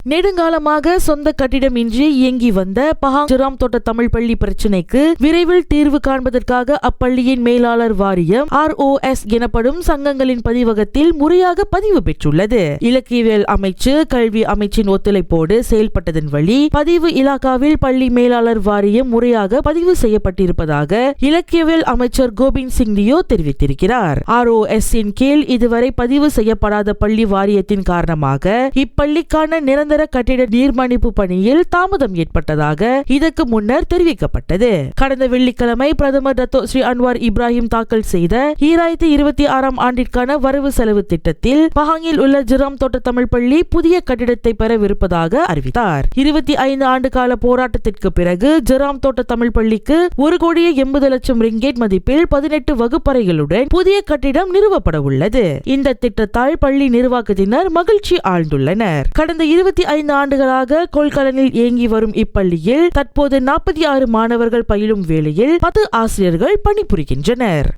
நெடுங்காலமாக சொந்த கட்டிடமின்றி இயங்கி வந்த பஹாங் ஜெராம் தோட்ட தமிழ் பள்ளி பிரச்சினைக்கு விரைவில் தீர்வு காண்பதற்காக அப்பள்ளியின் மேலாளர் வாரியம் ROS எனப்படும் சங்கங்களின் பதிவகத்தில் முறையாக பதிவு பெற்றுள்ளது. இலக்கியவியல் அமைச்சு கல்வி அமைச்சின் ஒத்துழைப்போடு செயல்பட்டதன் வழி பதிவு இலாகாவில் பள்ளி மேலாளர் வாரியம் முறையாக பதிவு செய்யப்பட்டிருப்பதாக இலக்கியவியல் அமைச்சர் கோபிந்த் சிங் லியோ தெரிவித்திருக்கிறார். ROS இன் கீழ் இதுவரை பதிவு செய்யப்படாத பள்ளி வாரியத்தின் காரணமாக இப்பள்ளிக்கான நிரந்தர கட்டிட நிர்மாணிப்பு பணியில் தாமதம் ஏற்பட்டதாக இதற்கு முன்னர் தெரிவிக்கப்பட்டது. கடந்த வெள்ளிக்கிழமை பிரதமர் டத்தோ ஸ்ரீ அன்வார் இப்ராஹிம் தாக்கல் செய்த 2026 ஆண்டிற்கான வரவு செலவு திட்டத்தில் பஹாங்கில் உள்ள ஜெராம் தோட்ட தமிழ் பள்ளி புதிய கட்டிடத்தை பெறவிருப்பதாக அறிவித்தார். 25 ஆண்டு கால போராட்டத்திற்கு பிறகு ஜெராம் தோட்ட தமிழ் பள்ளிக்கு 1,80,00,000 ரிங்கேட் மதிப்பில் 18 வகுப்பறைகளுடன் புதிய கட்டிடம் நிறுவப்பட உள்ளது. இந்த திட்டத்தால் பள்ளி நிர்வாகத்தினர் மகிழ்ச்சி ஆழ்ந்துள்ளனர். கடந்த 25 ஆண்டுகளாக கொள்கலனில் இயங்கி வரும் இப்பள்ளியில் தற்போது 46 மாணவர்கள் பயிலும் வேளையில் 10 ஆசிரியர்கள் பணிபுரிகின்றனர்.